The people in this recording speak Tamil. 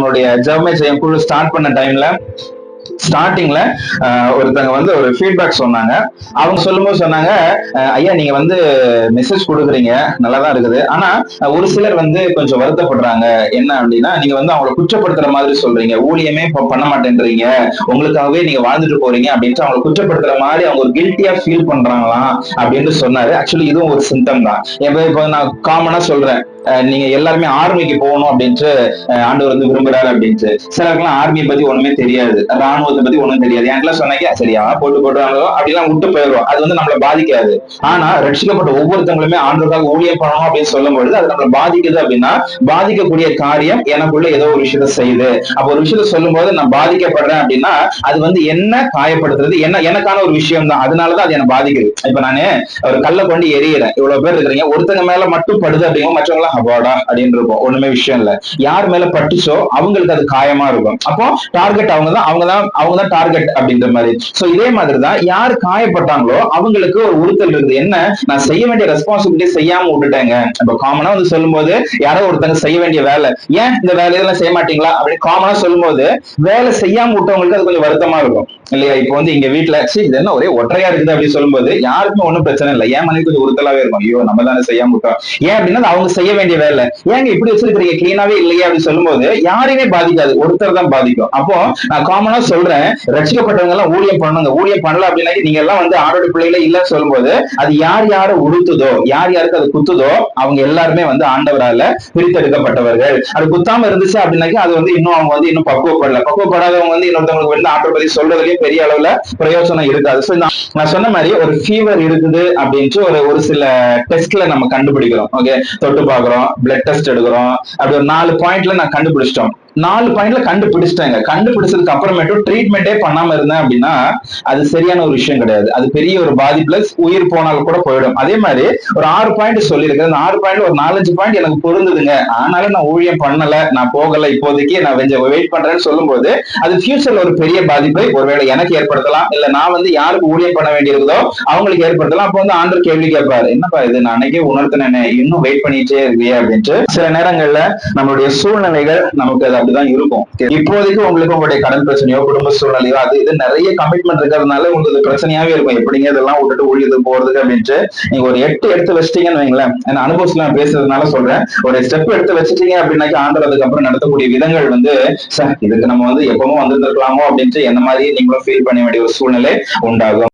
நம்மளுடைய ஜெபமே செய்யும் குழு ஸ்டார்ட் பண்ண டைம்ல ஸ்டார்டிங்ல ஒருத்தங்க வந்து ஒரு ஃபீட்பேக் சொன்னாங்க. அவங்க சொல்லும்போது சொன்னாங்க, ஐயா நீங்க வந்து மெசேஜ் கொடுக்குறீங்க, நல்லாதான் இருக்குது. ஆனா ஒரு சிலர் வந்து கொஞ்சம் வருத்தப்படுறாங்க. என்ன அப்படின்னா, நீங்க வந்து அவங்களை குற்றப்படுத்துற மாதிரி சொல்றீங்க, ஊழியமே பண்ண மாட்டேன்றீங்க, உங்களுக்காகவே நீங்க வாழ்ந்துட்டு போறீங்க அப்படின்ட்டு அவங்களை குற்றப்படுத்துற மாதிரி அவங்க ஒரு கில்ட்டியா ஃபீல் பண்றாங்களாம் அப்படின்னு சொன்னாரு. ஆக்சுவலி இதுவும் ஒரு சிம்டம் தான். இப்போ நான் காமனா சொல்றேன், நீங்க எல்லாருமே ஆர்மிக்கு போகணும் அப்படின்ட்டு ஆண்டவர் வந்து விரும்புறாரு அப்படின்ட்டு. சிலருக்குலாம் ஆர்மியை பத்தி ஒண்ணுமே தெரியாது, ராணுவத்தை பத்தி ஒண்ணும் தெரியாது. என்கிட்ட சொன்னாங்க சரியா போட்டு போட்டுறாங்களோ அப்படிலாம் விட்டு போயிடும். அது வந்து நம்மளை பாதிக்காது. ஆனா ரட்சிக்கப்பட்ட ஒவ்வொருத்தவங்களுமே ஆண்டவருக்காக ஊழியம் பண்ணணும் அப்படின்னு சொல்லும் பொழுது அது நம்மளை பாதிக்குது அப்படின்னா, பாதிக்கக்கூடிய காரியம் எனக்குள்ள ஏதோ ஒரு விஷயத்த செய்யுது. அப்ப ஒரு விஷயத்த சொல்லும் போது நான் பாதிக்கப்படுறேன் அப்படின்னா, அது வந்து என்ன காயப்படுத்துறது, என்ன எனக்கான ஒரு விஷயம் தான், அதனாலதான் அது என்ன பாதிக்குது. இப்ப நானு ஒரு கல்லை கொண்டு எரியிறேன், இவ்வளவு பேர் இருக்கிறீங்க, ஒருத்தங்க மேல மட்டும் படுது அப்படிங்கும், மற்றவங்க அவார்டா அப்படின்னு இருக்கும், ஒண்ணுமே விஷயம் இல்ல. யார் மேல பட்டுச்சோ அவங்களுக்கு அது காயமா இருக்கும். அப்போ டார்கெட் அவங்கதான் டார்கெட் அப்படின்ற மாதிரி. சோ இதே மாதிரிதான் யார் காயப்பட்டாங்களோ அவங்களுக்கு ஒரு உறுத்தல் இருக்குது. என்ன, நான் செய்ய வேண்டிய ரெஸ்பான்சிபிலிட்டி செய்யாம விட்டுட்டேங்க. இப்ப காமனா வந்து சொல்லும் போது, யாரோ ஒருத்தங்க செய்ய வேண்டிய வேலை, ஏன் இந்த வேலையெல்லாம் செய்ய மாட்டீங்களா அப்படின்னு காமனா சொல்லும் போது, வேலை செய்யாம விட்டவங்களுக்கு அது கொஞ்சம் வருத்தமா இருக்கும் இல்லையா? இப்போ வந்து எங்க வீட்டுல இது என்ன ஒரே ஒற்றையா இருக்குது அப்படின்னு சொல்லும் போது யாருக்குமே ஒண்ணும் பிரச்சனை இல்லை. ஏன் மனைவி கொஞ்சம் உறுத்தலாவே இருக்கும், ஐயோ நம்ம தானே செய்யாம விட்டோம். ஏன் அப்படின்னா அவங்க செய்ய வேண்டிய வேலை, ஏங்க இப்படி வச்சிருக்கீங்க கிளீனாவே இல்லையா அப்படின்னு சொல்லும்போது யாரையுமே பாதிக்காது, ஒருத்தர் தான் பாதிக்கும். அப்போ நான் காமனா சொல்றேன், ரட்சிக்கப்பட்டவங்க எல்லாம் ஊழியம் பண்ணுங்க, ஊழியம் பண்ணல அப்படின்னா நீங்க எல்லாம் வந்து ஆரோட பிள்ளைகளே இல்லைன்னு சொல்லும்போது, அது யார் யாரை உறுத்துதோ, யார் யாருக்கு அது குத்துதோ அவங்க எல்லாருமே வந்து ஆண்டவரால பிரித்தெடுக்கப்பட்டவர்கள். அது குத்தாம இருந்துச்சு அப்படின்னாக்கி அது வந்து இன்னும் அவங்க வந்து இன்னும் பக்குவப்படாதவங்க வந்து இன்னொருத்தவங்களுக்கு வந்து ஆண்டவர் பத்தி சொல்றதுலயே பெரிய அளவுல பிரயோசனம் இருக்காது. நான் சொன்ன மாதிரி ஒரு ஃபீவர் இருக்குது அப்படின்ட்டு ஒரு சில டெஸ்ட்ல நம்ம கண்டுபிடிக்கிறோம். ஓகே, தொட்டு பாக்குறோம், பிளட் டெஸ்ட் எடுக்கிறோம், அப்படி ஒரு 4 பாயிண்ட்ல நான் கண்டுபிடிச்சிட்டோம். 4 பாயிண்ட்ல கண்டுபிடிச்சிட்டாங்க. கண்டுபிடிச்சதுக்கு அப்புறமேட்டும் ட்ரீட்மெண்டே பண்ணாம இருந்தேன் அப்படின்னா அது சரியான ஒரு விஷயம் கிடையாது. அது பெரிய ஒரு பாதிப்புல உயிர் போனாலும் கூட போயிடும். அதே மாதிரி ஒரு 6 பாயிண்ட் சொல்லியிருக்கேன். அந்த 6 பாயிண்ட்ல ஒரு 4-5 பாயிண்ட் எனக்கு பொருந்துதுங்க, ஆனாலும் நான் ஊழியம் பண்ணல, நான் போகல, இப்போதைக்கு நான் கொஞ்சம் வெயிட் பண்றேன்னு சொல்லும்போது அது ஃபியூச்சர்ல ஒரு பெரிய பாதிப்பை ஒருவேளை எனக்கு ஏற்படுத்தலாம், இல்ல நான் வந்து யாருக்கு ஊழியம் பண்ண வேண்டியிருக்குதோ அவங்களுக்கு ஏற்படுத்தலாம். அப்போ வந்து ஆண்டவர் கேள்வி கேட்பாரு, என்னப்பா இது நான் அன்னைக்கே உணர்த்தினேனே, இன்னும் வெயிட் பண்ணிட்டே இருக்கியே அப்படின்ட்டு. சில நேரங்கள்ல நம்மளுடைய சூழ்நிலைகள் நமக்கு அது அப்படிதான் இருக்கும். இப்போதைக்கு உங்களுக்கு உங்களுடைய கடன் பிரச்சனையோ, குடும்ப சூழ்நிலையோ, அது இது நிறைய கமிட்மெண்ட் இருக்கிறதுனால உங்களுக்கு பிரச்சனையாவே இருக்கும், எப்படிங்க இதெல்லாம் விட்டுட்டு ஊழியத்துக்கு போறதுக்கு அப்படின்ட்டு. நீங்க ஒரு 8 எடுத்து வச்சிட்டீங்கன்னு வைங்களேன், அனுபவத்துல நான் பேசுறதுனால சொல்றேன், ஒரு ஸ்டெப் எடுத்து வச்சிட்டீங்க அப்படின்னாக்கி ஆண்டவர் அதுக்கப்புறம் நடத்தக்கூடிய விதங்கள் வந்து இதுக்கு நம்ம வந்து எப்பவும் வந்திருக்கலாமோ அப்படின்ட்டு என்ன மாதிரி நீங்களும் ஃபீல் பண்ண வேண்டிய ஒரு சூழ்நிலை உண்டாகும்.